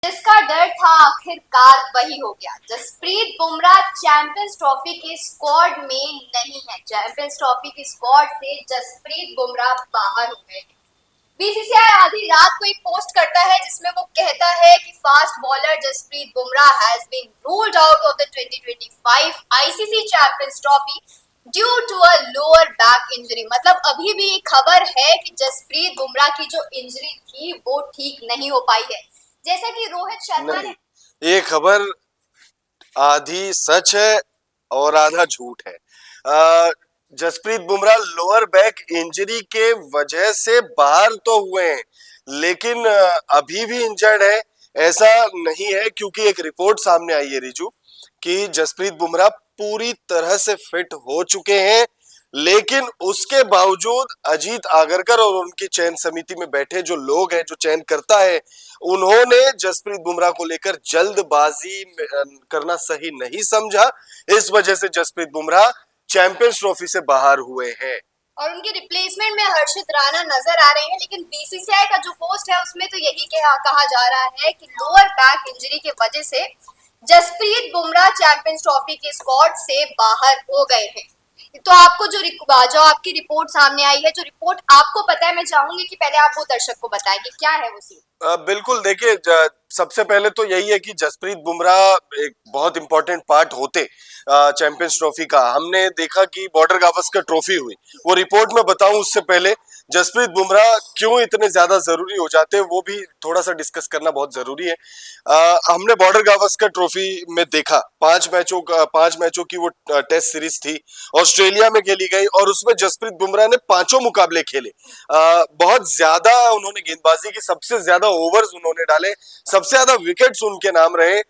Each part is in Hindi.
जिसका डर था आखिरकार वही हो गया। जसप्रीत बुमराह चैंपियंस ट्रॉफी के स्क्वाड में नहीं है। चैंपियंस ट्रॉफी की स्क्वाड से जसप्रीत बुमराह बाहर हो गए। बीसीसीआई आधी रात को एक पोस्ट करता है जिसमें वो कहता है कि fast bowler Jasprit Bumrah has been ruled out of the 2025 ICC Champions Trophy due to a lower back injury. मतलब अभी भी एक खबर है कि जसप्रीत बुमराह की जो इंजरी थी वो ठीक नहीं हो पाई है। जैसा कि रोहित शर्मा ने ये खबर आधी सच है और आधा झूठ है। Jasprit Bumrah lower back injury के वजह से बाहर तो हुए हैं, लेकिन अभी भी इंजर्ड है ऐसा नहीं है, क्योंकि एक रिपोर्ट सामने आई है रिजू कि जसप्रीत बुमराह पूरी तरह से फिट हो चुके हैं। लेकिन उसके बावजूद अजीत आगरकर और उनकी चयन समिति में बैठे जो लोग हैं, जो चयन करता है, उन्होंने जसप्रीत बुमराह को लेकर जल्दबाजी करना सही नहीं समझा। इस वजह से जसप्रीत बुमराह चैंपियंस ट्रॉफी से बाहर हुए हैं और उनके रिप्लेसमेंट में हर्षित राणा नजर आ रहे हैं। लेकिन बीसीसीआई का जो पोस्ट है उसमें तो यही कहा जा रहा है कि लोअर बैक इंजरी की वजह से जसप्रीत बुमराह चैंपियंस ट्रॉफी के स्क्वाड से बाहर हो गए हैं। तो आपको जो आपकी रिपोर्ट सामने आई है, जो रिपोर्ट आपको पता है, मैं चाहूंगी कि पहले आप वो दर्शक को बताएं कि क्या है वो सीन। बिल्कुल, देखिए, सबसे पहले तो यही है कि जसप्रीत बुमराह एक बहुत इंपॉर्टेंट पार्ट होते चैंपियंस ट्रॉफी का। हमने देखा कि बॉर्डर गावस्कर ट्रॉफी हुई, वो रिपोर्ट में बताऊं उससे पहले जसप्रीत बुमराह क्यों इतने ज्यादा जरूरी हो जाते हैं वो भी थोड़ा सा डिस्कस करना बहुत जरूरी है। हमने बॉर्डर गावस्कर ट्रॉफी में देखा 5 मैचों की वो टेस्ट सीरीज थी, ऑस्ट्रेलिया में खेली गई और उसमें जसप्रीत बुमराह ने 5 मुकाबले खेले। बहुत ज्यादा उन्होंने गेंदबाजी की, सबसे ज्यादा ओवर्स उन्होंने डाले, सबसे ज्यादा विकेट्स उनके नाम रहे।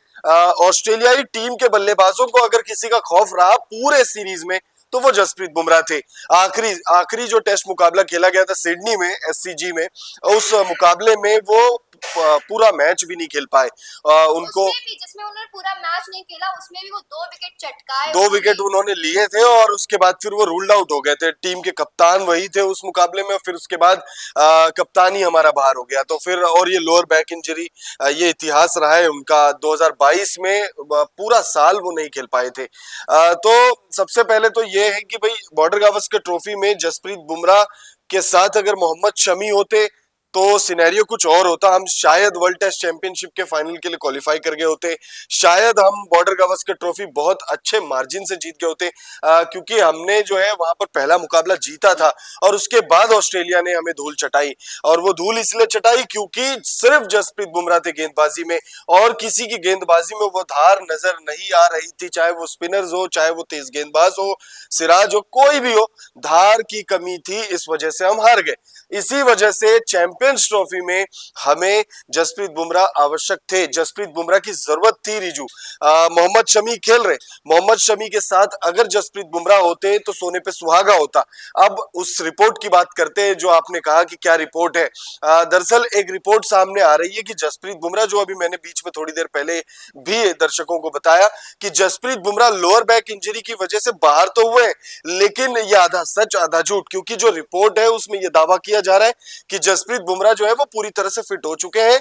ऑस्ट्रेलियाई टीम के बल्लेबाजों को अगर किसी का खौफ रहा पूरे सीरीज में तो वो जसप्रीत बुमराह थे। आखिरी आखिरी जो टेस्ट मुकाबला खेला गया था सिडनी में, एससीजी में, उस मुकाबले में वो पूरा मैच भी नहीं खेल पाए। उनको उसमें भी जिसमें उन्होंने पूरा मैच नहीं खेला उसमें भी वो 2 विकेट चटकाए, 2 विकेट उन्होंने लिए थे और उसके बाद फिर वो रूल्ड आउट हो गए थे। टीम के कप्तान वही थे उस मुकाबले में, फिर उसके बाद कप्तान ही हमारा बाहर हो गया। तो फिर और ये लोअर बैक इंजरी, ये इतिहास रहा है उनका। 2022 में पूरा साल वो नहीं खेल पाए थे। तो सबसे पहले तो ये है कि भाई बॉर्डर गावस्कर ट्रॉफी में जसप्रीत बुमराह के साथ अगर मोहम्मद शमी होते तो सिनेरियो कुछ और होता। हम शायद वर्ल्ड टेस्ट चैंपियनशिप के फाइनल के लिए क्वालिफाई कर गए होते, शायद हम बॉर्डर गावस्कर ट्रॉफी बहुत अच्छे मार्जिन से जीत गए होते, क्योंकि हमने जो है वहां पर पहला मुकाबला जीता था और उसके बाद ऑस्ट्रेलिया ने हमें धूल चटाई। और वो धूल इसलिए चटाई क्योंकि सिर्फ जसप्रीत बुमराह थे गेंदबाजी में और किसी की गेंदबाजी में वो धार नजर नहीं आ रही थी, चाहे वो स्पिनर्स हो, चाहे वो तेज गेंदबाज हो, सिराज हो, कोई भी हो, धार की कमी थी। इस वजह से हम हार गए। इसी वजह से चैंपियंस ट्रॉफी में हमें जसप्रीत बुमराह आवश्यक थे, जसप्रीत बुमराह की जरूरत थी रिजू। मोहम्मद शमी खेल रहे, मोहम्मद शमी के साथ अगर जसप्रीत बुमराह होते तो सोने पे सुहागा होता। अब उस रिपोर्ट की बात करते हैं जो आपने कहा कि क्या रिपोर्ट है। दरअसल एक रिपोर्ट सामने आ रही है कि जसप्रीत बुमराह, जो अभी मैंने बीच में थोड़ी देर पहले भी दर्शकों को बताया कि Jasprit Bumrah lower back injury की वजह से बाहर तो हुए, लेकिन ये आधा सच आधा झूठ, क्योंकि जो रिपोर्ट है उसमें यह दावा किया जा रहा है कि जसप्रीत बुमराह जो है वो पूरी तरह से फिट हो चुके हैं।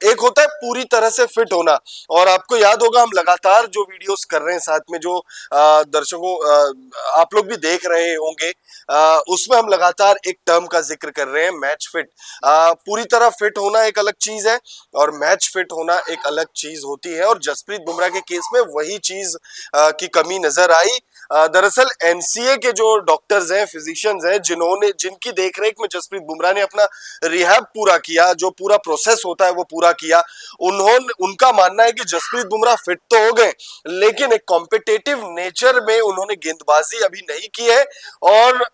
एक होता है पूरी तरह से फिट होना, और आपको याद होगा हम लगातार जो वीडियोस कर रहे हैं साथ में, जो दर्शकों आप लोग भी देख रहे होंगे, उसमें हम लगातार एक टर्म का जिक्र कर रहे हैं, मैच फिट। पूरी तरह फिट होना एक अलग चीज है और मैच फिट होना एक अलग चीज होती है, और जसप्रीत बुमराह के केस में वही चीज की कमी नजर आई। दरअसल एनसीए के जो डॉक्टर्स हैं, फिजिशियंस हैं, जिनकी देखरेख में जसप्रीत बुमराह ने अपना रिहैब पूरा किया, जो पूरा प्रोसेस होता है वो पूरा किया, उनका मानना है कि जसप्रीत बुमराह फिट तो हो गए, लेकिन एक कॉम्पिटिटिव नेचर में उन्होंने गेंदबाजी अभी नहीं की है। और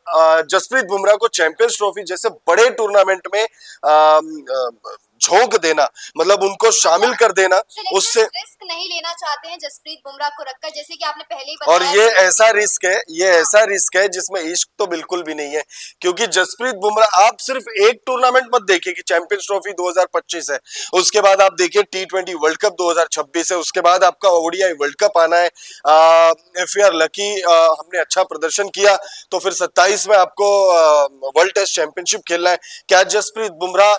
जसप्रीत बुमराह को चैंपियंस ट्रॉफी जैसे बड़े टूर्नामेंट में झोंक देना, मतलब उनको शामिल कर देना, उससे रिस्क नहीं लेना चाहते हैं जसप्रीत बुमराह को रखकर, जैसे कि आपने पहले ही और बताया। ये ऐसा रिस्क है, ये ऐसा रिस्क है जिसमें इश्क तो बिल्कुल भी नहीं है। क्योंकि जसप्रीत बुमराह, आप सिर्फ एक टूर्नामेंट मत देखिए कि चैंपियंस ट्रॉफी 2025 है, उसके बाद आप देखिए T20 वर्ल्ड कप 2026 है, उसके बाद आपका ओडीआई वर्ल्ड कप आना है। इफ यू आर लकी, हमने अच्छा प्रदर्शन किया तो फिर 27 में आपको वर्ल्ड टेस्ट चैंपियनशिप खेलना है। क्या जसप्रीत बुमराह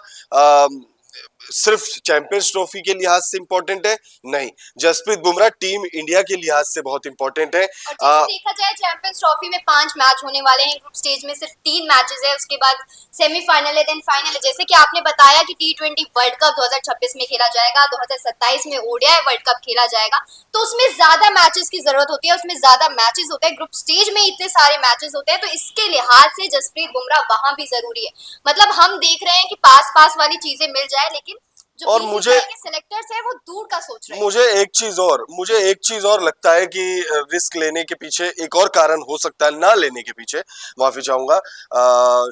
सिर्फ चैंपियंस ट्रॉफी के लिहाज से इंपॉर्टेंट है, नहीं, जसप्रीत बुमराह टीम इंडिया के लिहाज से बहुत इंपॉर्टेंट है। और जैसे देखा जाए चैंपियंस ट्रॉफी में 5 मैच होने वाले हैं, ग्रुप स्टेज में सिर्फ 3 मैचेस है, उसके बाद सेमीफाइनल है, देन फाइनल है। जैसे कि आपने बताया कि टी20 वर्ल्ड कप 2026 में खेला जाएगा, 2027 में ओडीआई वर्ल्ड कप खेला जाएगा, तो उसमें ज्यादा मैचेस की जरूरत होती है, उसमें ज्यादा मैचेस होते हैं, ग्रुप स्टेज में इतने सारे मैचेस होते हैं, तो इसके लिहाज से जसप्रीत बुमराह वहां भी जरूरी है। मतलब हम देख रहे हैं कि पास पास वाली चीजें मिल जाए, लेकिन जो और बीसीसीआई के सिलेक्टर्स है वो दूर का सोच रहे हैं। मुझे एक चीज और लगता है कि रिस्क लेने के पीछे एक और कारण हो सकता है, ना लेने के पीछे, माफी चाहूंगा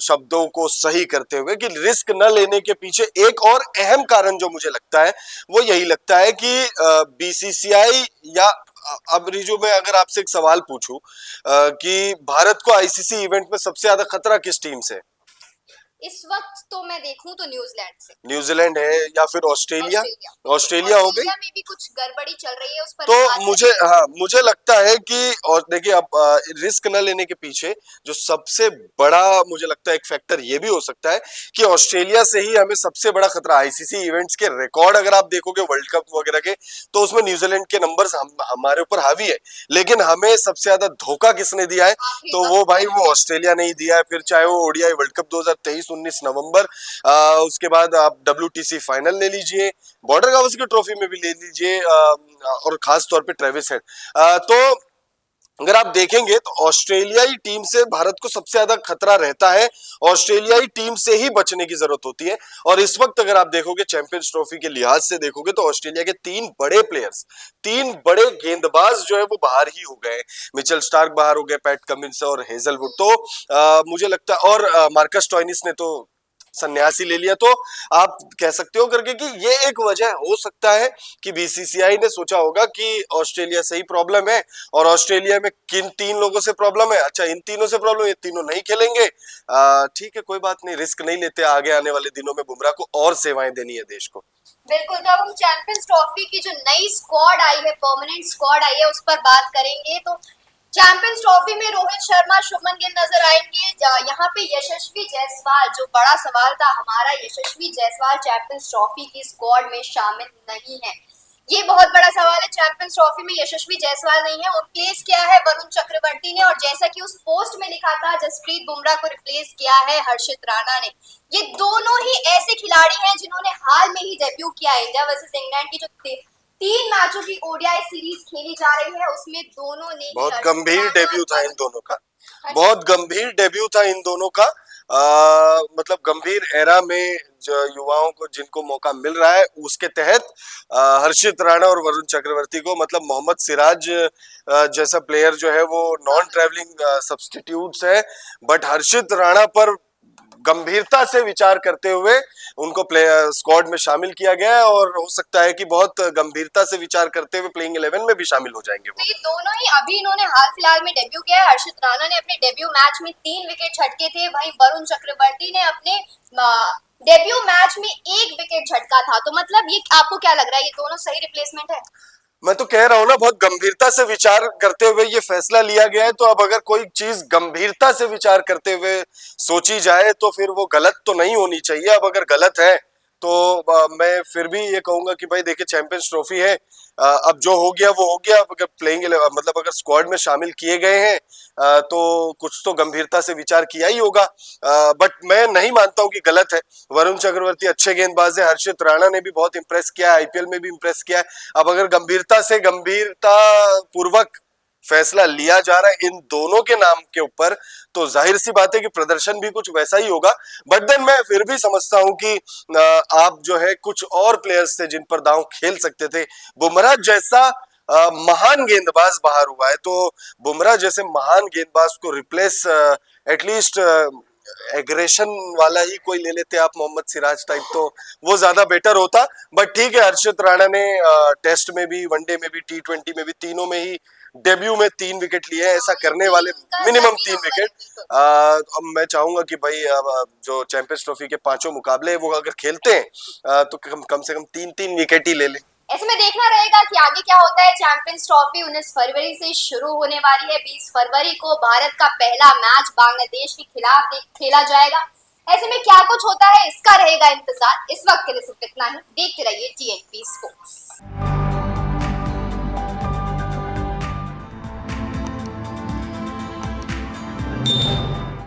शब्दों को सही करते हुए, कि रिस्क न लेने के पीछे एक और अहम कारण जो मुझे लगता है वो यही लगता है कि बीसीसीआई या अब रिजू में अगर आपसे एक सवाल पूछूं कि भारत को आईसीसी इवेंट में सबसे ज्यादा खतरा किस टीम से? इस वक्त तो मैं देखूं तो न्यूजीलैंड से। न्यूजीलैंड है या फिर ऑस्ट्रेलिया? ऑस्ट्रेलिया हो गई। ऑस्ट्रेलिया में भी कुछ गड़बड़ी चल रही है, उस पर तो भी बात मुझे लगता है कि, और देखिए अब रिस्क न लेने के पीछे जो सबसे बड़ा मुझे लगता है एक फैक्टर ये भी हो सकता है कि ऑस्ट्रेलिया से ही हमें सबसे बड़ा खतरा, आईसीसी इवेंट्स के रिकॉर्ड अगर आप देखोगे वर्ल्ड कप वगैरह के, तो उसमें न्यूजीलैंड के नंबर्स हमारे ऊपर हावी है, लेकिन हमें सबसे ज्यादा धोखा किसने दिया है? तो वो भाई वो ऑस्ट्रेलिया ने ही दिया है। फिर चाहे वो ओडीआई वर्ल्ड कप 2023 19 नवंबर, उसके बाद आप डब्ल्यूटीसी फाइनल ले लीजिए, बॉर्डर गावस्कर ट्रॉफी में भी ले लीजिए, और खास तौर पे ट्रेविस हेड। तो अगर आप देखेंगे तो ऑस्ट्रेलियाई टीम से भारत को सबसे ज्यादा खतरा रहता है, ऑस्ट्रेलियाई टीम से ही बचने की जरूरत होती है। और इस वक्त अगर आप देखोगे चैंपियंस ट्रॉफी के लिहाज से देखोगे तो ऑस्ट्रेलिया के 3 बड़े गेंदबाज जो है वो बाहर ही हो गए। मिचेल स्टार्क बाहर हो गए, पैट कमिंस और हेजलवुड, तो मुझे लगता है, और मार्कस स्टोइनिस ने तो सन्यासी ले लिया। तो आप कह सकते हो करके कि ये एक वजह हो सकता है कि बीसीसीआई ने सोचा होगा कि ऑस्ट्रेलिया से ही प्रॉब्लम है, और ऑस्ट्रेलिया में किन 3 लोगों से प्रॉब्लम है, अच्छा इन तीनों से प्रॉब्लम, ये तीनों नहीं खेलेंगे, ठीक है कोई बात नहीं, रिस्क नहीं लेते, आगे आने वाले दिनों में बुमराह को और सेवाएं देनी है देश को। बिल्कुल। तो अब हम चैंपियंस ट्रॉफी की जो नई स्क्वाड आई है, परमानेंट स्क्वाड आई है, उस पर बात करेंगे। तो चैंपियंस ट्रॉफी में रोहित शर्मा, शुभमन गिल नजर आएंगे। यहाँ पे यशस्वी जायसवाल, जो बड़ा सवाल था हमारा, यशस्वी जायसवाल चैंपियंस ट्रॉफी की स्क्वाड में शामिल नहीं है, ये बहुत बड़ा सवाल है। चैंपियंस ट्रॉफी में यशस्वी जायसवाल नहीं है, और रिप्लेस किया है वरुण चक्रवर्ती ने, और जैसा कि उस पोस्ट में लिखा था, जसप्रीत बुमराह को रिप्लेस किया है हर्षित राणा ने। ये दोनों ही ऐसे खिलाड़ी हैं जिन्होंने हाल में ही डेब्यू किया है। इंडिया वर्सेस इंग्लैंड की जो 3 मैचों की ओडीआई सीरीज खेली जा रही है, उसमें दोनों ने बहुत गंभीर डेब्यू था इन दोनों का, हाँ बहुत गंभीर डेब्यू था इन दोनों का। मतलब गंभीर एरा में जो युवाओं को जिनको मौका मिल रहा है उसके तहत हर्षित राणा और वरुण चक्रवर्ती को, मतलब मोहम्मद सिराज जैसा प्लेयर जो है वो नॉन ट्रैवलिंग सब्स्टिट्यूट्स है, बट हर्षित राणा पर गंभीरता से विचार करते हुए उनको स्क्वाड में शामिल किया गया है, और हो सकता है कि बहुत गंभीरता से विचार करते हुए प्लेइंग 11 में भी शामिल हो जाएंगे वो। तो ये दोनों ही अभी इन्होंने हाल फिलहाल में डेब्यू किया है। हर्षित राणा ने अपने डेब्यू मैच में 3 विकेट झटके थे, वहीं वरुण चक्रवर्ती ने अपने डेब्यू मैच में 1 विकेट झटका था। तो मतलब ये आपको क्या लग रहा है, ये दोनों सही रिप्लेसमेंट है? मैं तो कह रहा हूं ना, बहुत गंभीरता से विचार करते हुए ये फैसला लिया गया है, तो अब अगर कोई चीज गंभीरता से विचार करते हुए सोची जाए तो फिर वो गलत तो नहीं होनी चाहिए। अब अगर गलत है तो मैं फिर भी ये कहूंगा कि भाई देखिए चैंपियंस ट्रॉफी है, अब जो हो गया वो हो गया। अब अगर प्लेइंग मतलब अगर स्क्वाड में शामिल किए गए हैं तो कुछ तो गंभीरता से विचार किया ही होगा, बट मैं नहीं मानता हूं कि गलत है। वरुण चक्रवर्ती अच्छे गेंदबाज है, हर्षित राणा ने भी बहुत इंप्रेस किया है, आईपीएल में भी इंप्रेस किया है। अब अगर गंभीरता पूर्वक फैसला लिया जा रहा है इन दोनों के नाम के ऊपर, तो जाहिर सी बात है कि प्रदर्शन भी कुछ वैसा ही होगा। बट देन मैं फिर भी समझता हूं कि आप जो है कुछ और प्लेयर्स थे जिन पर दांव खेल सकते थे। बुमराह जैसा महान गेंदबाज बाहर हुआ है, तो बुमराह जैसे महान गेंदबाज को रिप्लेस एटलीस्ट एग्रेशन वाला ही कोई ले लेते आप, मोहम्मद सिराज टाइप, तो वो ज्यादा बेटर होता। बट ठीक है, हर्षित राणा ने टेस्ट में भी, वनडे में भी, टी20 में भी, तीनों में ही डेब्यू में 3 विकेट लिए हैं। ऐसा करने वाले मिनिमम 3 विकेट। अब मैं चाहूंगा कि भाई अब जो चैंपियंस ट्रॉफी के 5 मुकाबले वो अगर खेलते हैं तो कम से कम 3-3 विकेट ही ले लें। ऐसे में देखना रहेगा कि आगे क्या होता है। चैंपियंस ट्रॉफी 19 फरवरी से शुरू होने वाली है। 20 फरवरी को भारत का पहला मैच बांग्लादेश के खिलाफ खेला जाएगा। ऐसे में क्या कुछ होता है इसका रहेगा इंतजार। इस वक्त के लिए सिर्फ इतना ही। देखते रहिए TNP स्पोर्ट्स।